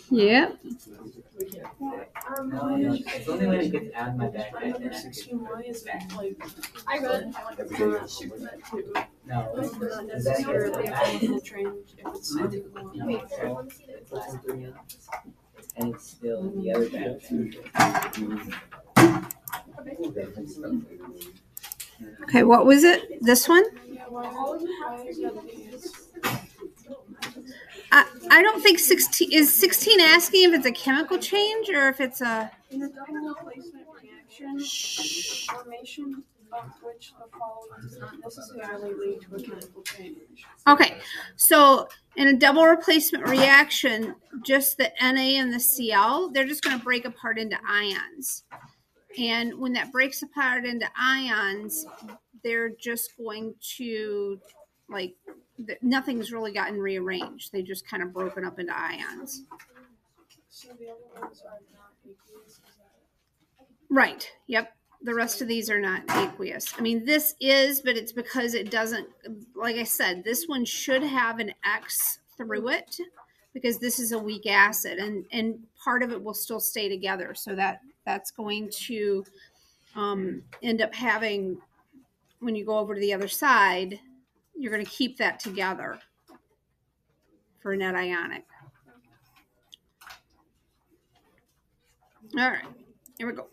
Yep. It's only when it gets out of my backpack that I read. No, is that your and it's still the other backpack. Okay, what was it? This one? I don't think 16 is 16 asking if it's a chemical change or if it's a in a double replacement reaction, formation of which the following does not necessarily lead to a chemical change. Okay, so in a double replacement reaction, just the Na and the Cl, they're just going to break apart into ions. And when that breaks apart into ions, they're just going to, like, nothing's really gotten rearranged. They just kind of broken up into ions. So the other ones are not aqueous, is that? Right, yep. The rest of these are not aqueous. I mean, this is, but it's because it doesn't, like I said, this one should have an X through it because this is a weak acid, and part of it will still stay together. So that's going to end up having, when you go over to the other side, you're going to keep that together for a net ionic. All right, here we go.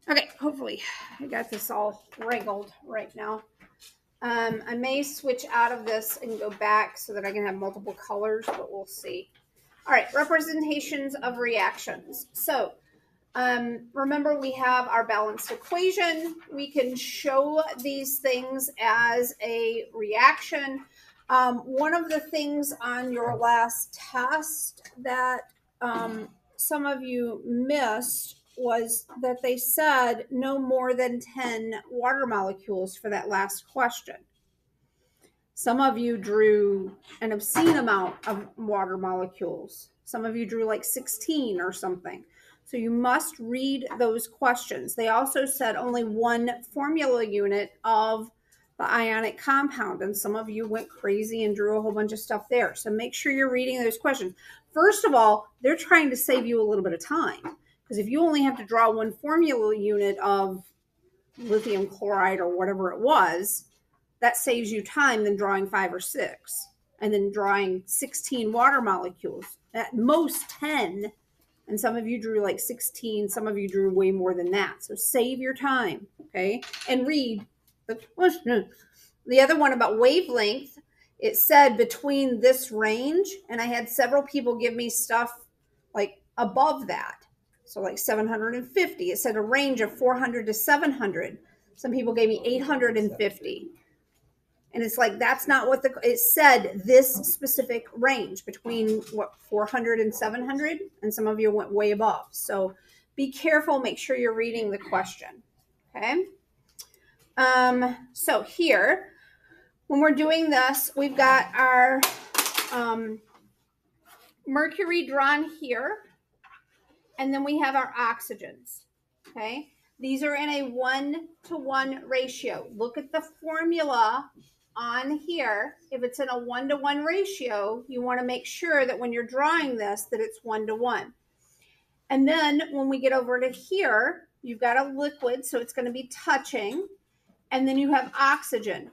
Okay, hopefully I got this all wrangled right now. I may switch out of this and go back so that I can have multiple colors, but we'll see. All right, representations of reactions. So remember, we have our balanced equation. We can show these things as a reaction. One of the things on your last test that some of you missed was that they said no more than 10 water molecules for that last question. Some of you drew an obscene amount of water molecules. Some of you drew like 16 or something. So you must read those questions. They also said only one formula unit of the ionic compound, and some of you went crazy and drew a whole bunch of stuff there. So make sure you're reading those questions. First of all, they're trying to save you a little bit of time, because if you only have to draw one formula unit of lithium chloride or whatever it was, that saves you time than drawing 5 or 6 and then drawing 16 water molecules, at most 10. And some of you drew like 16. Some of you drew way more than that. So save your time, okay? And read the question. The other one about wavelength, it said between this range, and I had several people give me stuff like above that. So like 750. It said a range of 400 to 700. Some people gave me 850. And it's like, that's not what it said, this specific range between what, 400 and 700. And some of you went way above. So be careful. Make sure you're reading the question. Okay. So here, when we're doing this, we've got our mercury drawn here. And then we have our oxygens. Okay. These are in a 1-to-1 ratio. Look at the formula on here. If it's in a 1-to-1 ratio, you want to make sure that when you're drawing this, that it's 1-to-1. And then when we get over to here, you've got a liquid, so it's going to be touching. And then you have oxygen.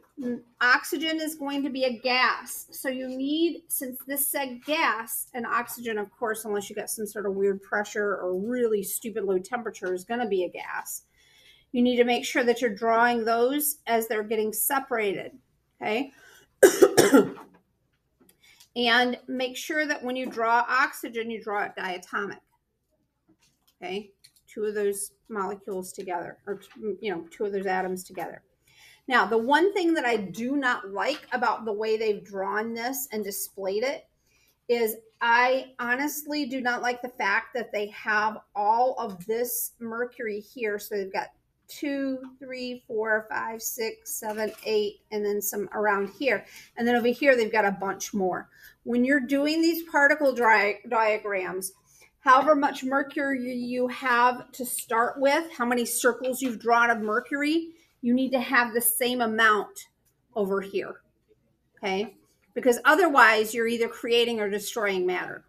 Oxygen is going to be a gas. So you need, since this said gas, and oxygen, of course, unless you got some sort of weird pressure or really stupid low temperature, is going to be a gas. You need to make sure that you're drawing those as they're getting separated. Okay. And make sure that when you draw oxygen, you draw it diatomic. Okay. 2 of those molecules together, or, 2 of those atoms together. Now, the one thing that I do not like about the way they've drawn this and displayed it is I honestly do not like the fact that they have all of this mercury here. So they've got 2, 3, 4, 5, 6, 7, 8, and then some around here. And then over here, they've got a bunch more. When you're doing these particle diagrams, however much mercury you have to start with, how many circles you've drawn of mercury, you need to have the same amount over here, okay? Because otherwise, you're either creating or destroying matter,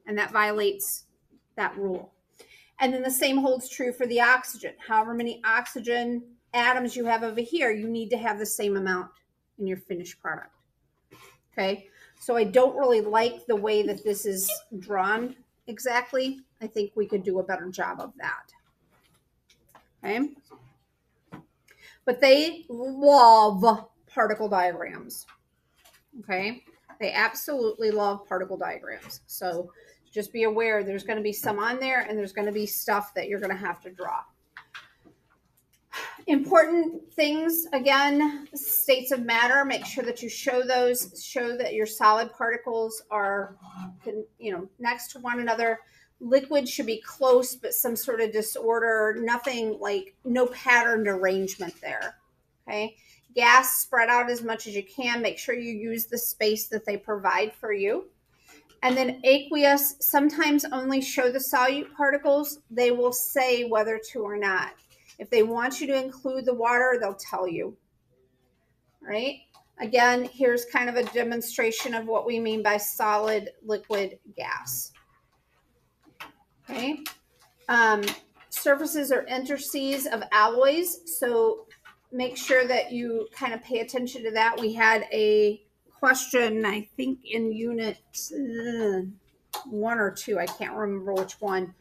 and that violates that rule. And then the same holds true for the oxygen. However many oxygen atoms you have over here, you need to have the same amount in your finished product, okay? So I don't really like the way that this is drawn exactly. I think we could do a better job of that, okay? But they love particle diagrams, okay? They absolutely love particle diagrams. So just be aware there's going to be some on there, and there's going to be stuff that you're going to have to draw. Important things, again, states of matter. Make sure that you show those. Show that your solid particles are, next to one another. Liquid should be close, but some sort of disorder. Nothing like, no patterned arrangement there, okay? Gas, spread out as much as you can. Make sure you use the space that they provide for you. And then aqueous, sometimes only show the solute particles. They will say whether to or not. If they want you to include the water, they'll tell you, right? Again, here's kind of a demonstration of what we mean by solid, liquid, gas. Okay. Surfaces or interstices of alloys. So make sure that you kind of pay attention to that. We had a question, I think in unit 1 or 2, I can't remember which one,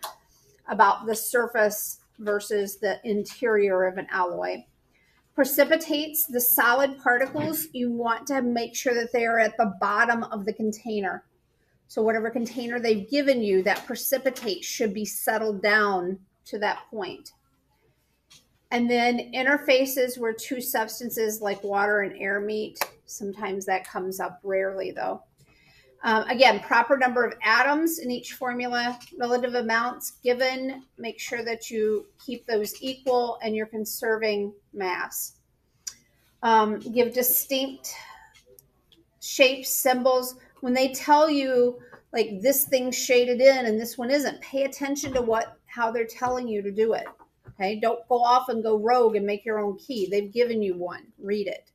about the surface versus the interior of an alloy. Precipitates, the solid particles, you want to make sure that they are at the bottom of the container. So whatever container they've given you, that precipitate should be settled down to that point. And then interfaces where two substances like water and air meet. Sometimes that comes up, rarely though. Again, proper number of atoms in each formula, relative amounts given. Make sure that you keep those equal and you're conserving mass. Give distinct shapes, symbols. When they tell you like this thing's shaded in and this one isn't, pay attention to how they're telling you to do it. Okay, don't go off and go rogue and make your own key. They've given you one. Read it.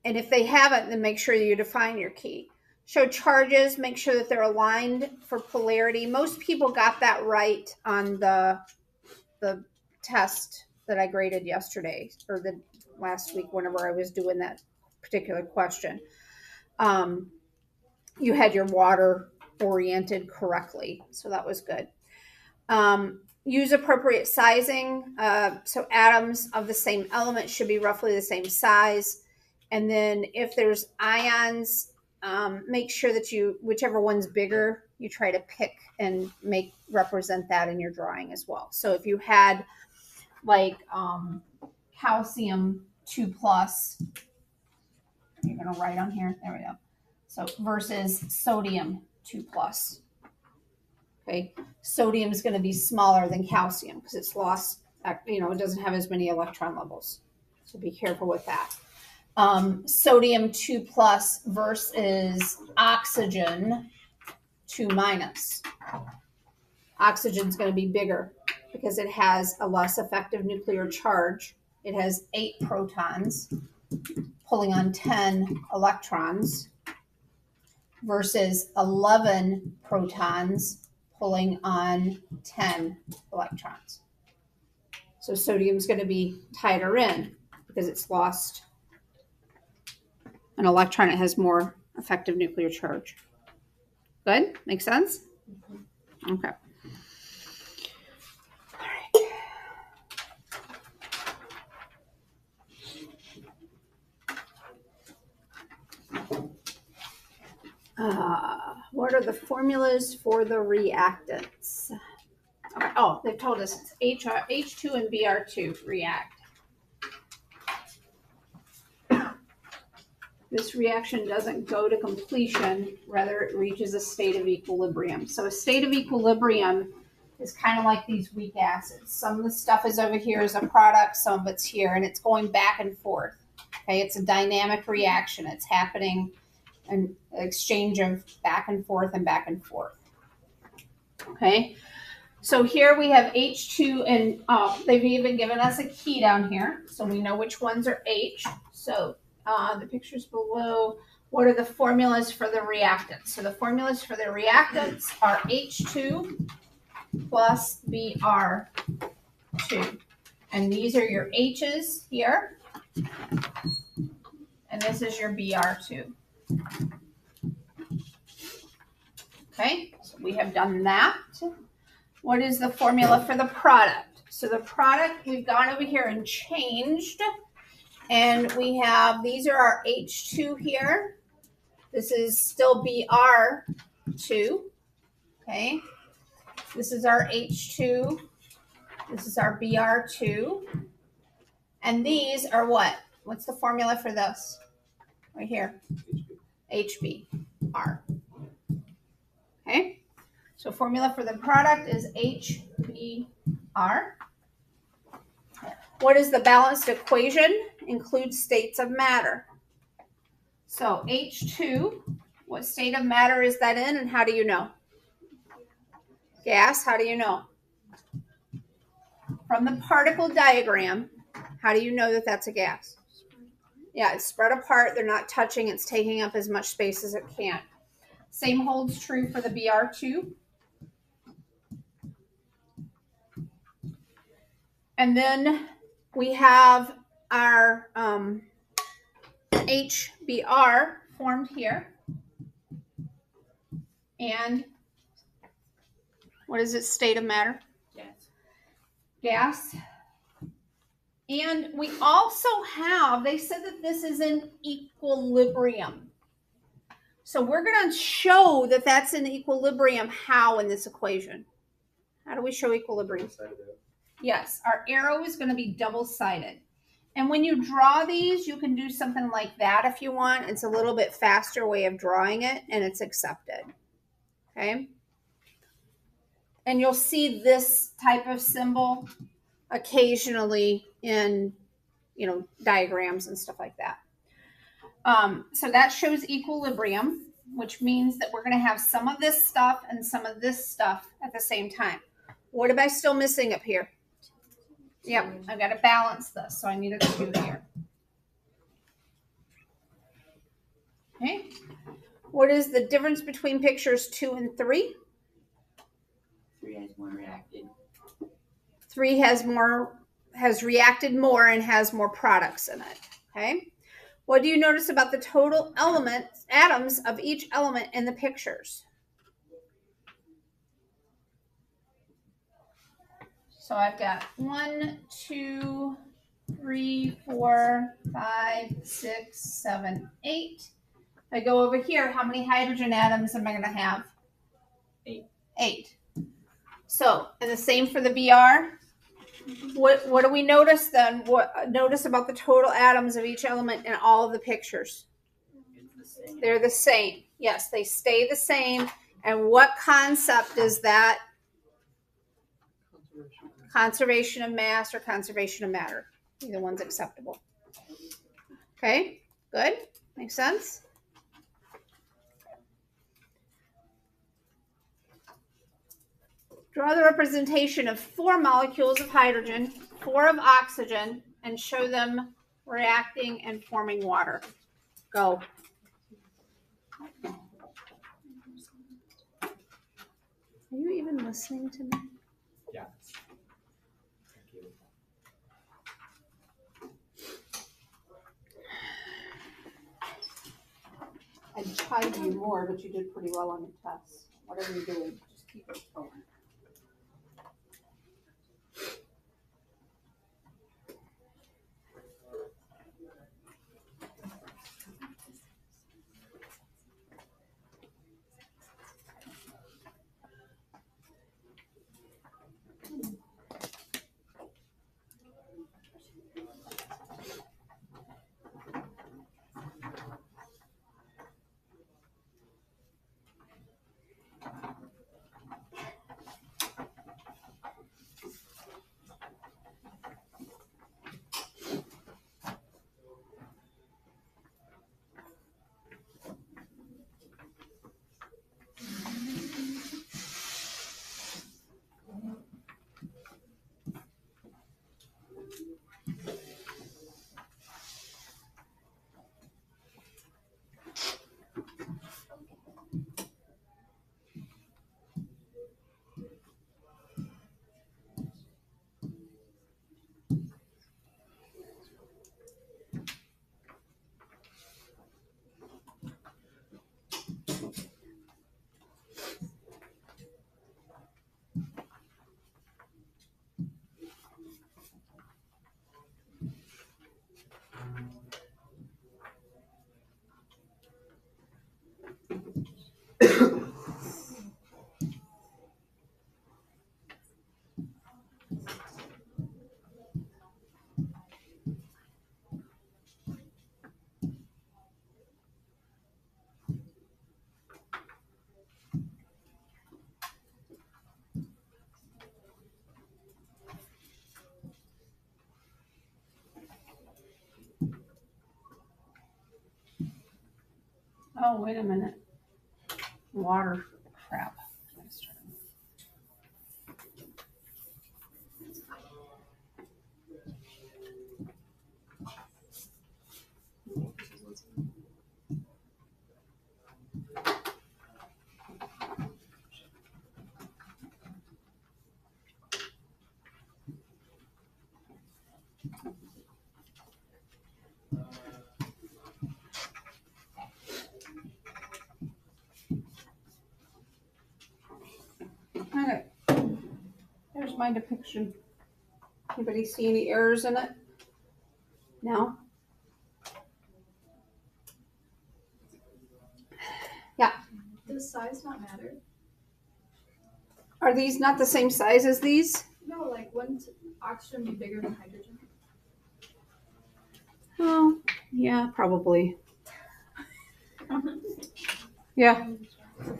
And if they haven't, then make sure you define your key. Show charges. Make sure that they're aligned for polarity. Most people got that right on the test that I graded yesterday or the last week whenever I was doing that particular question. You had your water oriented correctly, so that was good. Use appropriate sizing. So atoms of the same element should be roughly the same size. And then if there's ions, make sure that whichever one's bigger, you try to pick and represent that in your drawing as well. So if you had like calcium 2+, you're going to write on here. There we go. So versus sodium 2+. Okay, sodium is going to be smaller than calcium because it's lost, it doesn't have as many electron levels. So be careful with that. Sodium 2+ versus oxygen 2-. Oxygen is going to be bigger because it has a less effective nuclear charge. It has 8 protons pulling on 10 electrons versus 11 protons pulling on 10 electrons. So sodium is going to be tighter in because it's lost an electron. It has more effective nuclear charge. Good? Make sense? Okay. What are the formulas for the reactants? Okay. Oh, they've told us it's H2 and Br2 react. This reaction doesn't go to completion, rather it reaches a state of equilibrium. So a state of equilibrium is kind of like these weak acids. Some of the stuff is over here as a product, some of it's here, and it's going back and forth. Okay, it's a dynamic reaction. It's happening an exchange of back and forth and back and forth. Okay, so here we have H2, and they've even given us a key down here, so we know which ones are H. So the pictures below, what are the formulas for the reactants? So the formulas for the reactants are H2 plus Br2. And these are your H's here. And this is your Br2. Okay, so we have done that. What is the formula for the product? So the product, we've gone over here and changed. And we have, these are our H2 here. This is still Br2. Okay, this is our H2. This is our Br2. And these are what? What's the formula for this? Right here. HBr. Okay. So formula for the product is HBr. What is the balanced equation? Includes states of matter. So H2, what state of matter is that in, and how do you know? Gas, how do you know? From the particle diagram, how do you know that that's a gas? Yeah, it's spread apart. They're not touching. It's taking up as much space as it can. Same holds true for the Br2. And then we have our HBr formed here. And what is its state of matter? Gas. And we also have, they said that this is in equilibrium. So we're going to show that that's in equilibrium. How in this equation? How do we show equilibrium? Yes, our arrow is going to be double-sided. And when you draw these, you can do something like that if you want. It's a little bit faster way of drawing it, and it's accepted. Okay? And you'll see this type of symbol occasionally in, diagrams and stuff like that. So that shows equilibrium, which means that we're going to have some of this stuff and some of this stuff at the same time. What am I still missing up here? Yep, I've got to balance this, so I need a 2 here. Okay. What is the difference between pictures 2 and 3? 3 has more reacted. 3 has reacted more and has more products in it. Okay. What do you notice about the total atoms of each element in the pictures? So I've got 1, 2, 3, 4, 5, 6, 7, 8. If I go over here, how many hydrogen atoms am I going to have? 8. 8. So, and the same for the Br. What do we notice then? Notice about the total atoms of each element in all of the pictures? It's the same. They're the same. Yes, they stay the same. And what concept is that? Conservation of mass or conservation of matter. Either one's acceptable. Okay, good. Makes sense? Draw the representation of 4 molecules of hydrogen, 4 of oxygen, and show them reacting and forming water. Go. Are you even listening to me? Yeah. I'd chide you more, but you did pretty well on the test. Whatever you're doing, just keep it going. Oh, wait a minute. Water crap. Okay. There's my depiction. Anybody see any errors in it? No? Yeah. Does size not matter? Are these not the same size as these? No, like wouldn't oxygen be bigger than hydrogen? Oh, yeah, probably. Yeah.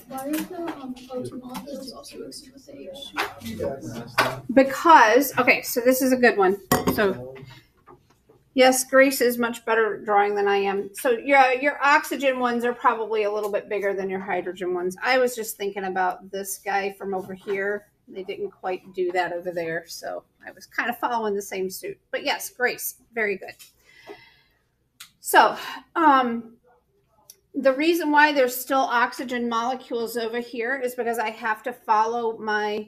Why is the O2 molecules also mixed with the H2? Because, okay, so this is a good one. So, yes, Grace is much better at drawing than I am. So your oxygen ones are probably a little bit bigger than your hydrogen ones. I was just thinking about this guy from over here. They didn't quite do that over there. So I was kind of following the same suit. But yes, Grace, very good. So, the reason why there's still oxygen molecules over here is because I have to follow my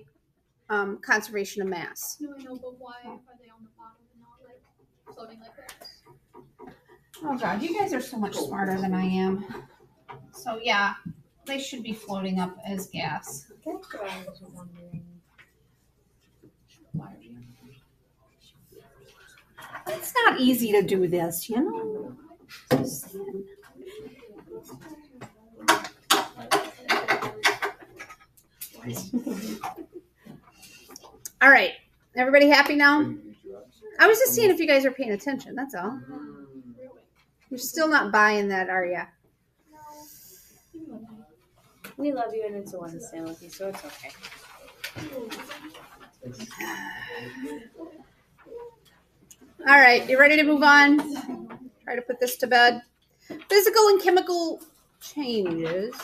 conservation of mass. No, I know, but why are they on the bottom and not like floating like this? Oh God, you guys are so much smarter than I am. So yeah, they should be floating up as gas. That's what I was wondering. It's not easy to do this, you know. All right, everybody happy now? I was just seeing if you guys are paying attention. That's all. You're still not buying that, are you? We love you and it's a Wednesday, Lucky, so it's okay. All right, you ready to move on? Try to put this to bed. Physical and chemical changes.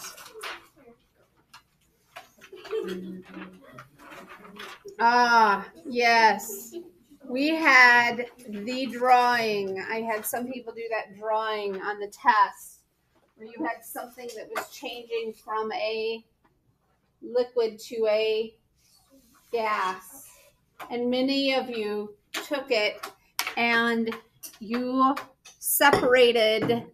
Ah, yes. We had the drawing. I had some people do that drawing on the test where you had something that was changing from a liquid to a gas. And many of you took it and you separated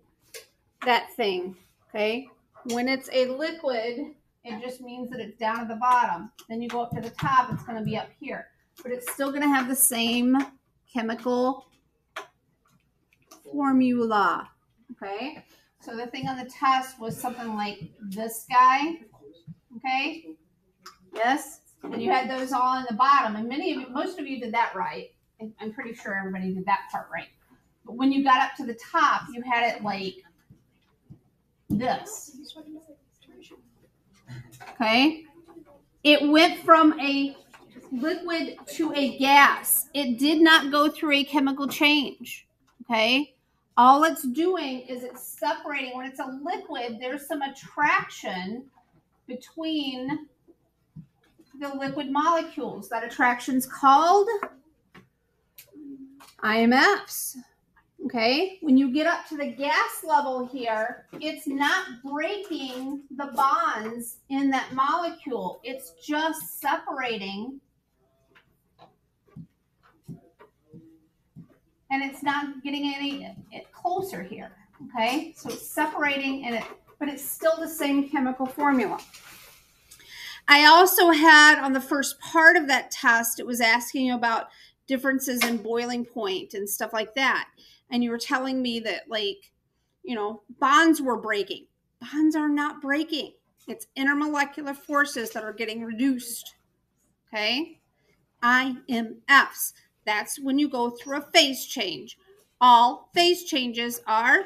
that thing, okay? When it's a liquid, it just means that it's down at the bottom. Then you go up to the top, it's going to be up here. But it's still going to have the same chemical formula, okay? So the thing on the test was something like this guy, okay? Yes? And you had those all on the bottom. And most of you did that right. I'm pretty sure everybody did that part right. But when you got up to the top, you had it like this. Okay? It went from a liquid to a gas. It did not go through a chemical change. Okay? All it's doing is it's separating. When it's a liquid, there's some attraction between the liquid molecules. That attraction's called IMFs. Okay, when you get up to the gas level here, it's not breaking the bonds in that molecule. It's just separating. And it's not getting any closer here. Okay, so it's separating, but it's still the same chemical formula. I also had on the first part of that test, it was asking you about differences in boiling point and stuff like that. And you were telling me that, like, you know, bonds were breaking. Bonds are not breaking. It's intermolecular forces that are getting reduced. Okay? IMFs. That's when you go through a phase change. All phase changes are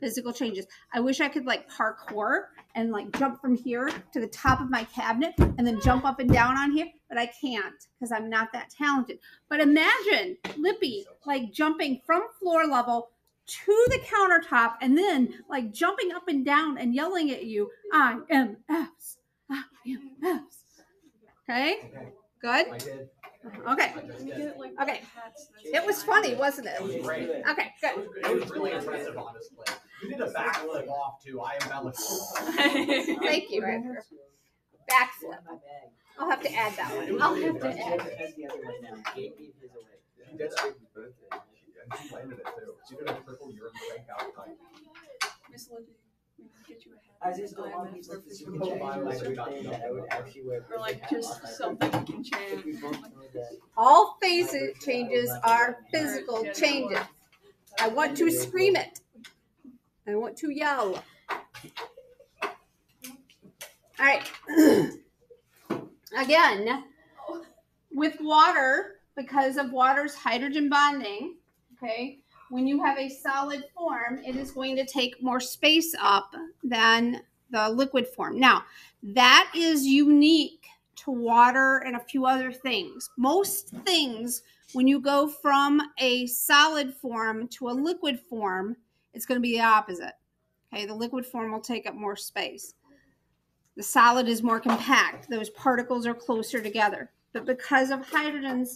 physical changes. I wish I could like parkour and like jump from here to the top of my cabinet and then jump up and down on here, but I can't because I'm not that talented. But imagine Lippy like jumping from floor level to the countertop and then like jumping up and down and yelling at you, IMFs, IMFs. Okay? Good? Okay. We get like Okay. hats. It was funny, wasn't It was it? great. Okay, good. It was really impressive, honestly. You did a backflip off too. I am not Thank you, Andrew. Backflip. I'll have to add that one. I'll have to add it. She did and she landed it too. She did a triple urine break out time. Miss Lindsay, we can get you a hat. I just don't want IMF people or to physical go change. by my thing that I would actually wear. Or like just something you can change. If we both know that. All phase changes are physical changes. I want to scream it. I want to yell. All right. Again, with water, because of water's hydrogen bonding, okay, when you have a solid form, it is going to take more space up than the liquid form. Now, that is unique to water and a few other things. Most things, when you go from a solid form to a liquid form, it's going to be the opposite. Okay, the liquid form will take up more space. The solid is more compact. Those particles are closer together. But because of hydrogen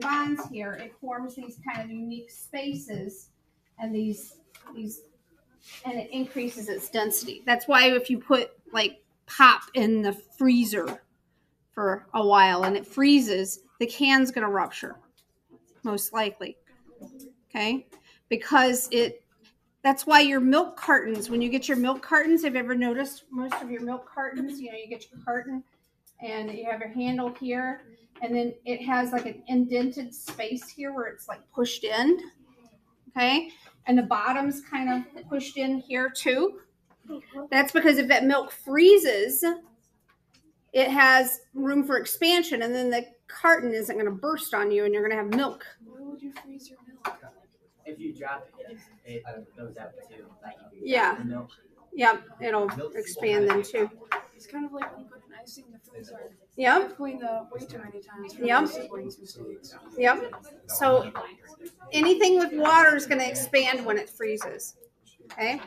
bonds here, it forms these kind of unique spaces and these and it increases its density. That's why if you put like pop in the freezer for a while and it freezes, the can's going to rupture, most likely. Okay? Because that's why your milk cartons, when you get your milk cartons, have you ever noticed most of your milk cartons, you get your carton and you have your handle here and then it has like an indented space here where it's like pushed in. Okay? And the bottom's kind of pushed in here too. That's because if that milk freezes, it has room for expansion and then the carton isn't going to burst on you and you're going to have milk. Why would you freeze your milk? If you drop it, it goes out too. Like if you Yeah. drop the milk. Yep, it'll expand then too. It's kind of like when you put an ice in the freezer. Yep, I've cleaned that up way too many times. for Yep. my siblings' mistakes. yep. So anything with water is going to expand when it freezes. Okay.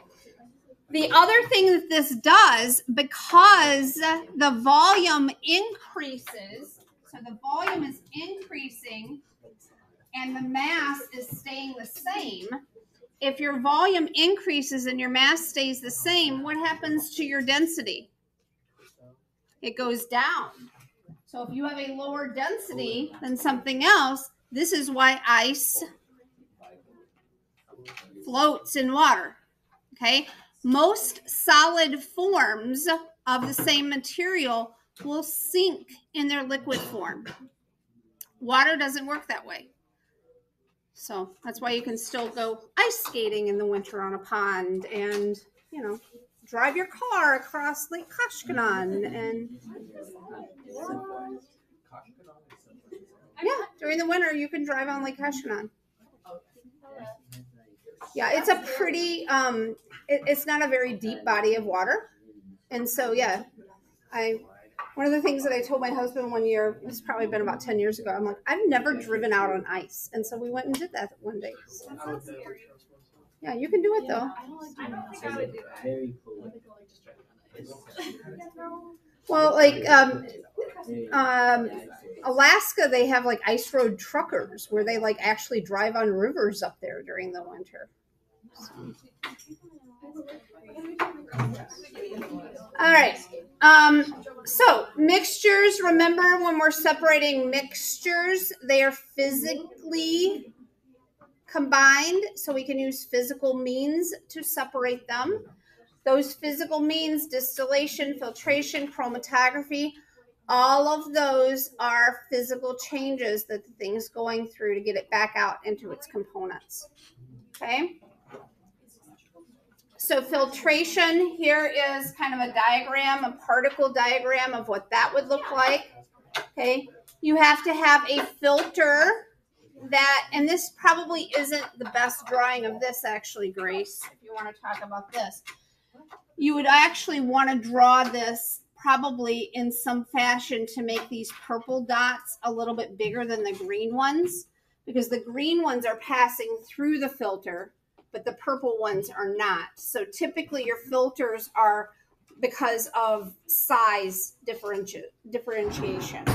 The other thing that this does, because the volume increases, so the volume is increasing and the mass is staying the same. If your volume increases and your mass stays the same, what happens to your density? It goes down. So if you have a lower density than something else, this is why ice floats in water. Okay? Most solid forms of the same material will sink in their liquid form. Water doesn't work that way. So that's why you can still go ice skating in the winter on a pond and, drive your car across Lake Koshkonong. And yeah, during the winter, you can drive on Lake Koshkonong. Yeah, it's a pretty, it's not a very deep body of water. And so, yeah, one of the things that I told my husband one year, it's probably been about 10 years ago, I'm like, I've never driven out on ice. And so we went and did that one day. Yeah, you can do it though. Very cool. Well, like Alaska, they have like ice road truckers where they like actually drive on rivers up there during the winter. All right. So mixtures, remember when we're separating mixtures, they are physically combined, so we can use physical means to separate them. Those physical means, distillation, filtration, chromatography, all of those are physical changes that the thing's going through to get it back out into its components. Okay? So filtration, here is kind of a diagram, a particle diagram of what that would look like. Okay? You have to have a filter that, and this probably isn't the best drawing of this actually, Grace, if you want to talk about this. You would actually want to draw this probably in some fashion to make these purple dots a little bit bigger than the green ones, because the green ones are passing through the filter, but the purple ones are not. So typically your filters are because of size differentiation.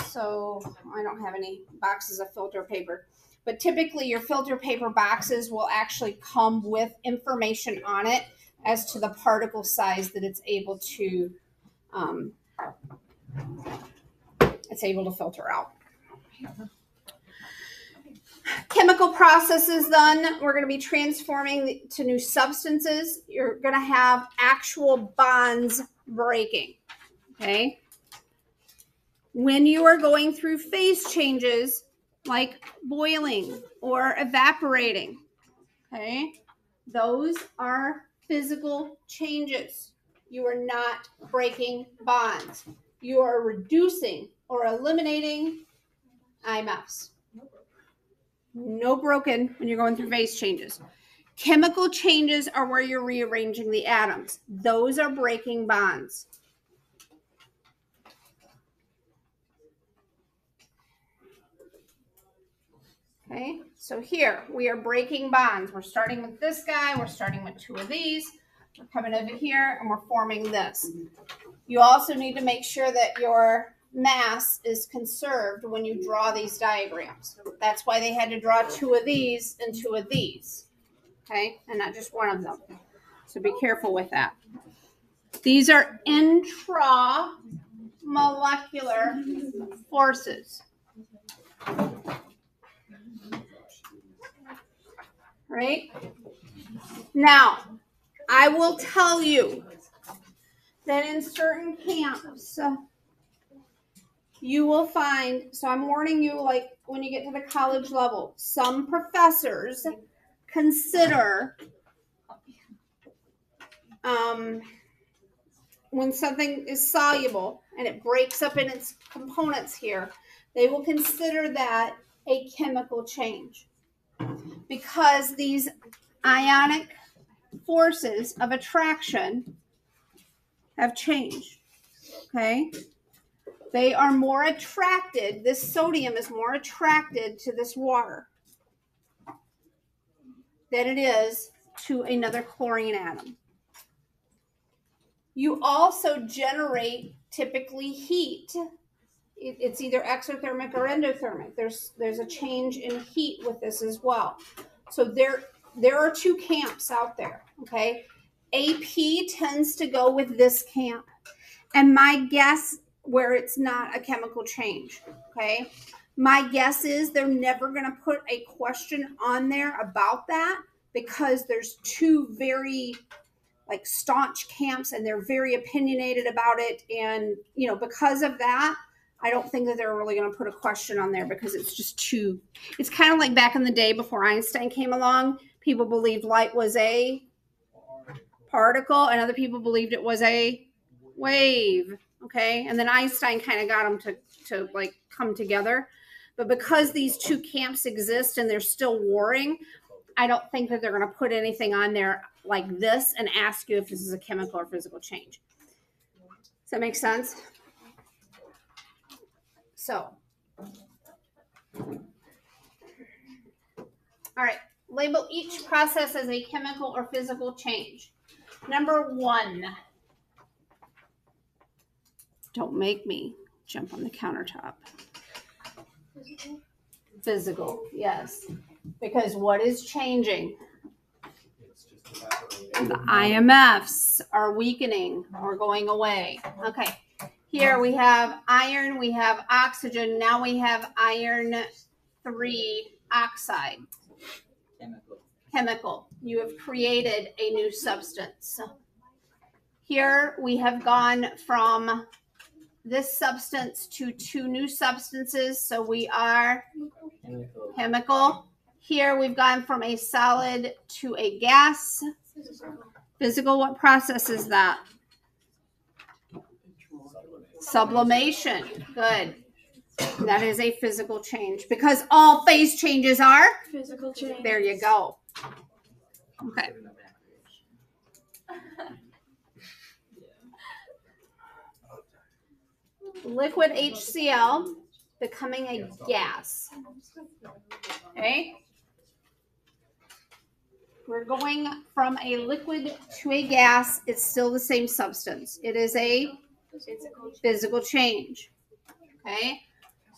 So I don't have any boxes of filter paper, but typically your filter paper boxes will actually come with information on it as to the particle size that it's able to filter out. Chemical processes, then we're going to be transforming to new substances. You're going to have actual bonds breaking. Okay. When you are going through phase changes like boiling or evaporating, okay, those are physical changes. You are not breaking bonds. You are reducing or eliminating IMFs. No broken when you're going through phase changes. Chemical changes are where you're rearranging the atoms. Those are breaking bonds. Okay, so here we are breaking bonds. We're starting with this guy. We're starting with two of these. We're coming over here and we're forming this. You also need to make sure that your mass is conserved when you draw these diagrams. That's why they had to draw two of these and two of these. Okay, and not just one of them. So be careful with that. These are intramolecular forces. Right? Now, I will tell you that in certain camps, you will find, so I'm warning you, like when you get to the college level, some professors consider when something is soluble and it breaks up in its components here, they will consider that a chemical change because these ionic forces of attraction have changed. Okay? They are more attracted, this sodium is more attracted to this water than it is to another chlorine atom. You also generate typically heat. It's either exothermic or endothermic. There's a change in heat with this as well. So there are two camps out there, okay? AP tends to go with this camp. And my guess, where it's not a chemical change, okay? My guess is they're never going to put a question on there about that because there's two very like staunch camps and they're very opinionated about it. And, you know, because of that, I don't think that they're really going to put a question on there because it's just too, it's kind of like back in the day before Einstein came along, people believed light was a particle and other people believed it was a wave. Okay. And then Einstein kind of got them to like come together. But because these two camps exist and they're still warring, I don't think that they're going to put anything on there like this and ask you if this is a chemical or physical change. Does that make sense? So, all right, label each process as a chemical or physical change. Number 1. Don't make me jump on the countertop. Physical, yes. Because what is changing? The IMFs are weakening or going away. Okay. Here we have iron, we have oxygen. Now we have iron 3 oxide. Chemical. You have created a new substance. Here we have gone from this substance to 2 new substances. So we are chemical. Here we've gone from a solid to a gas. Physical, what process is that? Sublimation. Good. That is a physical change because all phase changes are Physical change. There you go. Okay. Liquid HCl becoming a gas. Okay? We're going from a liquid to a gas. It's still the same substance. It is a physical change. Okay?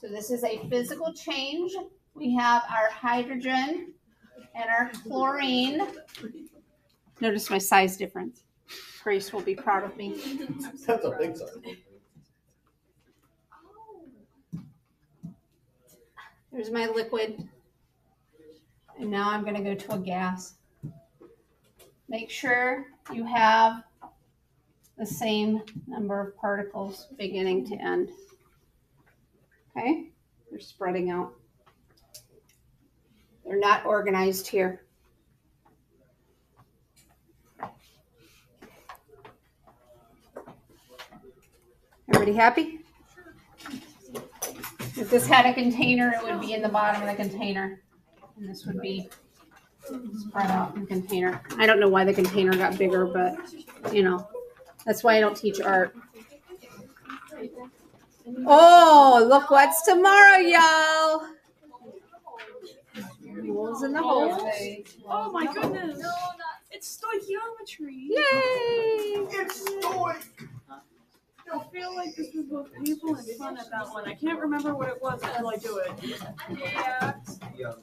So this is a physical change. We have our hydrogen and our chlorine. Notice my size difference. Grace will be proud of me. That's a big size. There's my liquid. And now I'm going to go to a gas. Make sure you have the same number of particles beginning to end. Okay? They're spreading out. They're not organized here. Everybody happy? If this had a container, it would be in the bottom of the container. And this would be spread out in the container. I don't know why the container got bigger, but, you know, that's why I don't teach art. Oh, look what's tomorrow, y'all. Rules in the holes. Oh my goodness! It's stoichiometry. Yay! It's stoic. I feel like this was both painful and fun at that one. I can't remember what it was until I do it. Yeah.